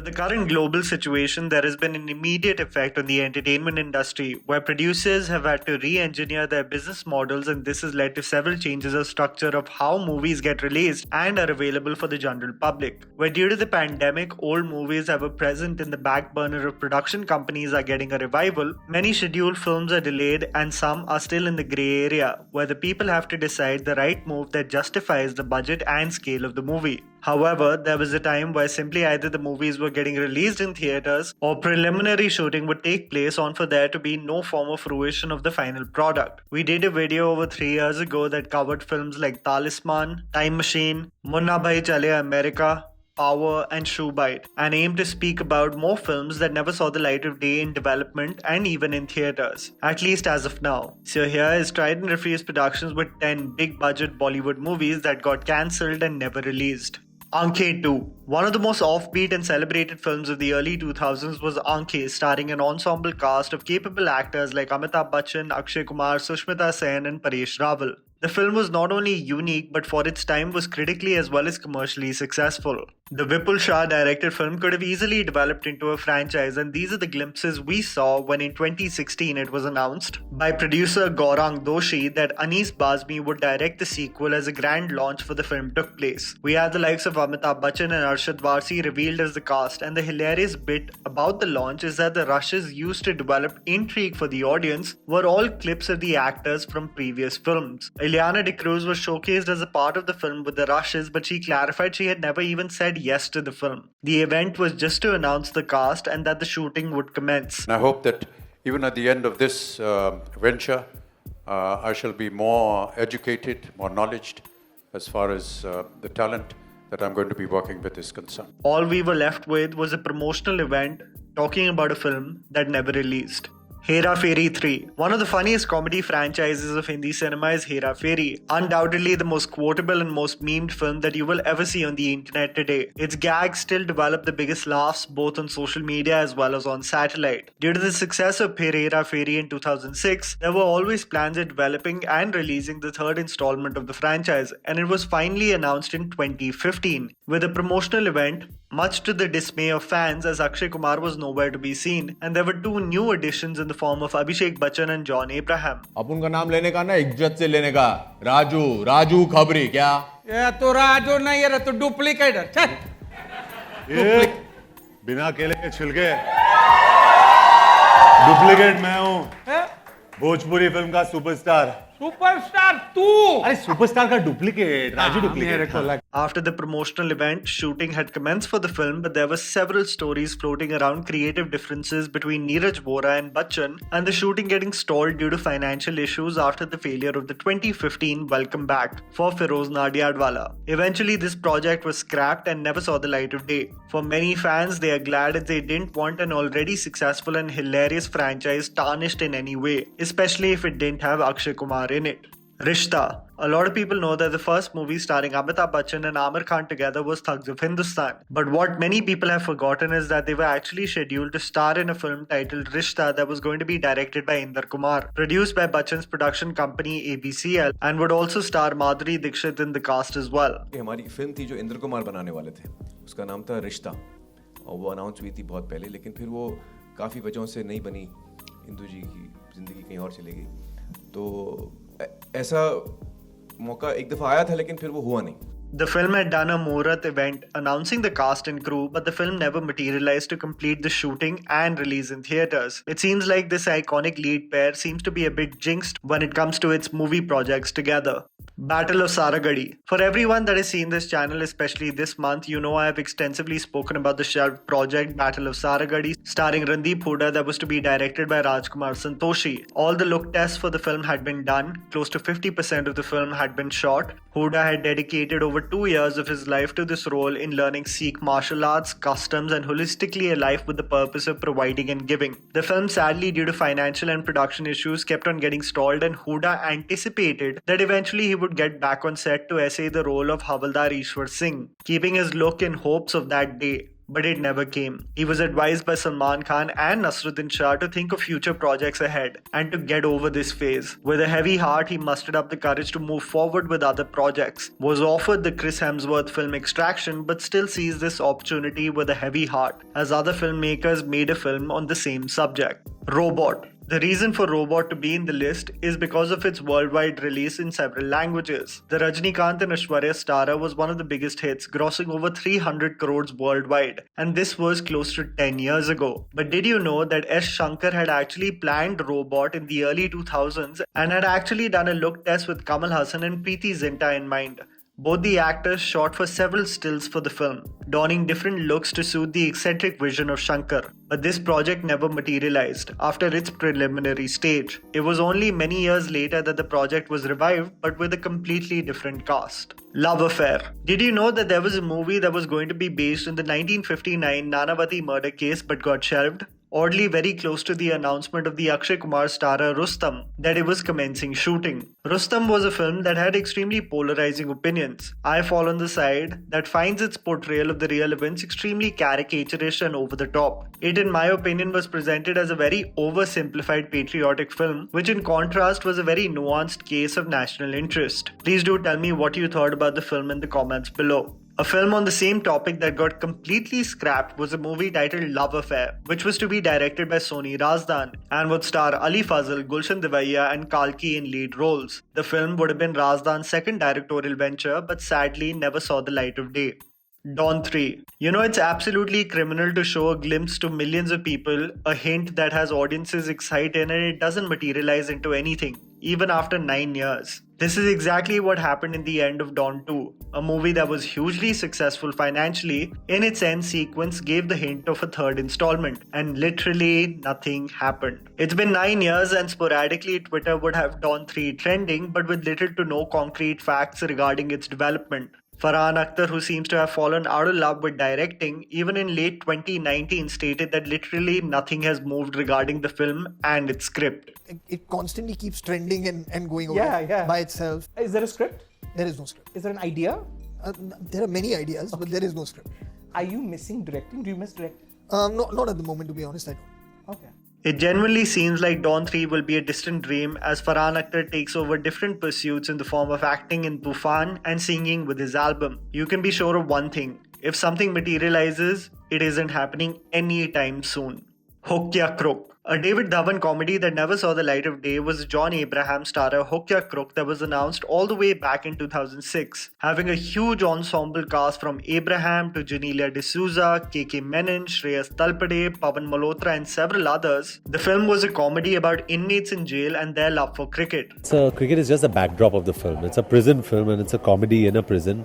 With the current global situation, there has been an immediate effect on the entertainment industry, where producers have had to re-engineer their business models, and this has led to several changes of structure of how movies get released and are available for the general public. Where due to the pandemic, old movies that were present in the back burner of production companies are getting a revival, many scheduled films are delayed and some are still in the grey area, where the people have to decide the right move that justifies the budget and scale of the movie. However, there was a time where simply either the movies were getting released in theaters or preliminary shooting would take place on for there to be no form of fruition of the final product. We did a video over 3 years ago that covered films like Talisman, Time Machine, Munna Bhai Chale America, Power and Shoe Bite, and aimed to speak about more films that never saw the light of day in development and even in theaters, at least as of now. So here is tried and refused productions with 10 big budget Bollywood movies that got cancelled and never released. Aankhein 2. One of the most offbeat and celebrated films of the early 2000s was Aankhein, starring an ensemble cast of capable actors like Amitabh Bachchan, Akshay Kumar, Sushmita Sen and Paresh Rawal. The film was not only unique but for its time was critically as well as commercially successful. The Vipul Shah directed film could have easily developed into a franchise, and these are the glimpses we saw when in 2016 it was announced by producer Gaurang Doshi that Anis Bazmi would direct the sequel as a grand launch for the film took place. We had the likes of Amitabh Bachchan and Arshad Varsi revealed as the cast, and the hilarious bit about the launch is that the rushes used to develop intrigue for the audience were all clips of the actors from previous films. Ileana D'Cruz was showcased as a part of the film with the rushes, but she clarified she had never even said yes to the film. The event was just to announce the cast and that the shooting would commence. And I hope that even at the end of this venture, I shall be more educated, more knowledgeed as far as the talent that I'm going to be working with is concerned. All we were left with was a promotional event talking about a film that never released. Hera Fairy 3. One of the funniest comedy franchises of Hindi cinema is Hera Fairy. Undoubtedly the most quotable and most memed film that you will ever see on the internet today. Its gags still develop the biggest laughs both on social media as well as on satellite. Due to the success of Hera Fairy in 2006, there were always plans of developing and releasing the third installment of the franchise, and it was finally announced in 2015 with a promotional event, much to the dismay of fans, as Akshay Kumar was nowhere to be seen, and there were two new additions in the form of Abhishek Bachchan and John Abraham. अपन का नाम लेने का ना इज्जत से लेने का राजू खबरी क्या ये तो राजू नहीं है तो डुप्लीकेट है ये बिना केले के छिलके डुप्लीकेट मैं हूँ भोजपुरी फिल्म का सुपरस्टार तू अरे सुपरस्टार का duplicate Raju duplicate. After the promotional event, shooting had commenced for the film, but there were several stories floating around creative differences between Neeraj Vora and Bachchan, and the shooting getting stalled due to financial issues after the failure of the 2015 Welcome Back for Feroz Nadiadwala. Eventually, this project was scrapped and never saw the light of day. For many fans, they are glad that they didn't want an already successful and hilarious franchise tarnished in any way, especially if it didn't have Akshay Kumar in it. Rishta. A lot of people know that the first movie starring Amitabh Bachchan and Aamir Khan together was Thugs of Hindustan. But what many people have forgotten is that they were actually scheduled to star in a film titled Rishta that was going to be directed by Inder Kumar, produced by Bachchan's production company ABCL, and would also star Madhuri Dixit in the cast as well. हमारी film थी जो इंद्र कुमार बनाने वाले थे, उसका नाम था रिश्ता, और वो अनाउंस हुई थी बहुत पहले, लेकिन फिर वो काफ़ी वजहों से नहीं बनी. इंदु जी की जिंदगी कहीं और चली गई, तो ऐसा मौका एक दफा आया था लेकिन फिर वो हुआ नहीं. The film had done a Muhurat event announcing the cast and crew, but the film never materialized to complete the shooting and release in theaters. It seems like this iconic lead pair seems to be a bit jinxed when it comes to its movie projects together. Battle of Saragadi. For everyone that has seen this channel, especially this month, you know I have extensively spoken about the shelved project Battle of Saragadi, starring Randeep Hooda, that was to be directed by Rajkumar Santoshi. All the look tests for the film had been done. Close to 50% of the film had been shot. Hooda had dedicated over 2 years of his life to this role in learning Sikh martial arts, customs, and holistically a life with the purpose of providing and giving. The film, sadly, due to financial and production issues, kept on getting stalled, and Hooda anticipated that eventually he would get back on set to essay the role of Havaldar Ishwar Singh, keeping his look in hopes of that day. but it never came. He was advised by Salman Khan and Nasruddin Shah to think of future projects ahead and to get over this phase. With a heavy heart, he mustered up the courage to move forward with other projects, was offered the Chris Hemsworth film Extraction, but still seized this opportunity with a heavy heart, as other filmmakers made a film on the same subject. Robot. The reason for Robot to be in the list is because of its worldwide release in several languages. The Rajinikanth and Aishwarya starrer was one of the biggest hits, grossing over 300 crores worldwide, and this was close to 10 years ago. But did you know that S. Shankar had actually planned Robot in the early 2000s and had actually done a look test with Kamal Haasan and Preeti Zinta in mind? Both the actors shot for several stills for the film, donning different looks to suit the eccentric vision of Shankar. But this project never materialized after its preliminary stage. It was only many years later that the project was revived, but with a completely different cast. Love Affair. Did you know that there was a movie that was going to be based in the 1959 Nanavati murder case but got shelved? Oddly very close to the announcement of the Akshay Kumar starrer Rustom that it was commencing shooting. Rustom was a film that had extremely polarizing opinions. I fall on the side that finds its portrayal of the real events extremely caricaturish and over the top. It, in my opinion, was presented as a very oversimplified patriotic film, which in contrast was a very nuanced case of national interest. Please do tell me what you thought about the film in the comments below. A film on the same topic that got completely scrapped was a movie titled Love Affair, which was to be directed by Soni Razdan and would star Ali Fazal, Gulshan Devaiya and Kalki in lead roles. The film would have been Razdan's second directorial venture, but sadly never saw the light of day. Dawn 3. You know, it's absolutely criminal to show a glimpse to millions of people, a hint that has audiences excited, and it doesn't materialize into anything, even after 9 years. This is exactly what happened in the end of Dawn 2, a movie that was hugely successful financially. In its end sequence gave the hint of a third installment, and literally nothing happened. It's been 9 years and sporadically Twitter would have Dawn 3 trending, but with little to no concrete facts regarding its development. Farhan Akhtar, who seems to have fallen out of love with directing, even in late 2019 stated that literally nothing has moved regarding the film and its script. It constantly keeps trending and going over by itself. Is there a script? There is no script. Is there an idea? There are many ideas, but there is no script. Are you missing directing? Do you miss directing? Not at the moment, to be honest, I don't. Okay. It genuinely seems like Dawn 3 will be a distant dream as Farhan Akhtar takes over different pursuits in the form of acting in Tufan and singing with his album. You can be sure of one thing, if something materializes, it isn't happening anytime soon. Hook Ya Crook. A David Dhawan comedy that never saw the light of day was John Abraham starrer Hook Ya Crook that was announced all the way back in 2006, having a huge ensemble cast from Abraham to Janelia D'Souza, KK Menon, Shreyas Talpade, Pawan Malhotra and several others. The film was a comedy about inmates in jail and their love for cricket. So cricket is just a backdrop of the film. It's a prison film and it's a comedy in a prison.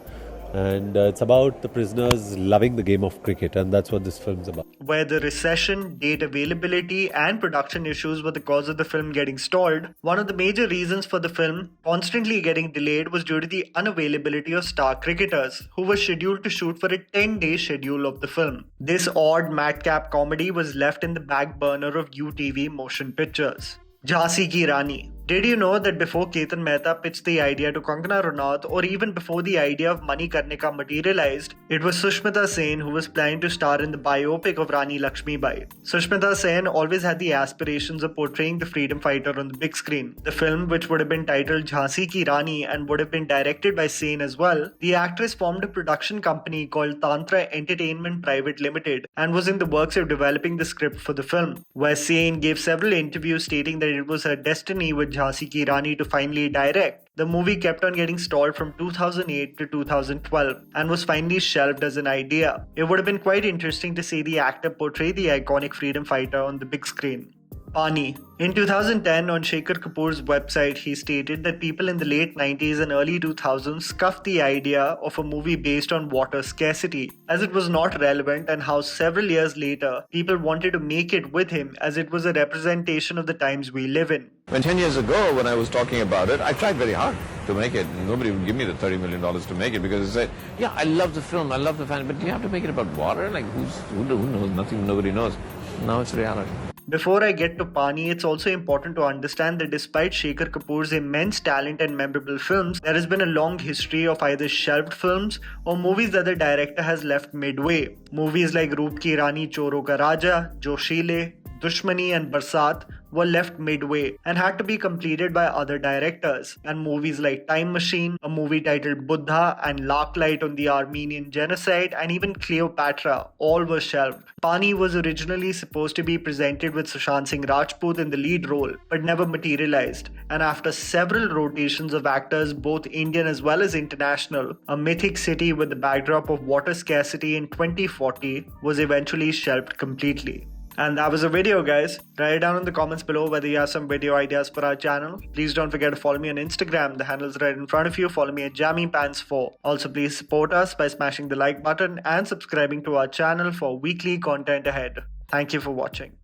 And it's about the prisoners loving the game of cricket, and that's what this film's about. Where the recession, date availability and production issues were the cause of the film getting stalled, one of the major reasons for the film constantly getting delayed was due to the unavailability of star cricketers, who were scheduled to shoot for a 10-day schedule of the film. This odd madcap comedy was left in the back burner of UTV Motion Pictures. Jhansi Ki Rani. Did you know that before Ketan Mehta pitched the idea to Kangana Ranaut, or even before the idea of Manikarnika materialized, it was Sushmita Sen who was planning to star in the biopic of Rani Lakshmibai. Sushmita Sen always had the aspirations of portraying the freedom fighter on the big screen. The film, which would have been titled Jhansi Ki Rani and would have been directed by Sen as well, the actress formed a production company called Tantra Entertainment Private Limited and was in the works of developing the script for the film, where Sen gave several interviews stating that it was her destiny with Jhansi Ki Rani to finally direct. The movie kept on getting stalled from 2008 to 2012 and was finally shelved as an idea. It would have been quite interesting to see the actor portray the iconic freedom fighter on the big screen. Pani. In 2010, on Shekhar Kapoor's website, he stated that people in the late 90s and early 2000s scuffed the idea of a movie based on water scarcity, as it was not relevant, and how several years later, people wanted to make it with him as it was a representation of the times we live in. When 10 years ago, when I was talking about it, I tried very hard to make it. Nobody would give me the $30 million to make it because they said, yeah, I love the film, I love the fan, but do you have to make it about water? Like, who knows? Nothing, nobody knows. Now it's reality. Before I get to Pani, it's also important to understand that despite Shekhar Kapoor's immense talent and memorable films, there has been a long history of either shelved films or movies that the director has left midway. Movies like Roop Ki Rani Choro Ka Raja, Joshile, Dushmani and Barsat were left midway and had to be completed by other directors. And movies like Time Machine, a movie titled Buddha, and Larklight on the Armenian Genocide, and even Cleopatra, all were shelved. Pani was originally supposed to be presented with Sushant Singh Rajput in the lead role, but never materialized. And after several rotations of actors, both Indian as well as international, a mythic city with the backdrop of water scarcity in 2040 was eventually shelved completely. And that was the video, guys. Write it down in the comments below whether you have some video ideas for our channel. Please don't forget to follow me on Instagram. The handle is right in front of you. Follow me at JammyPants4. Also, please support us by smashing the like button and subscribing to our channel for weekly content ahead. Thank you for watching.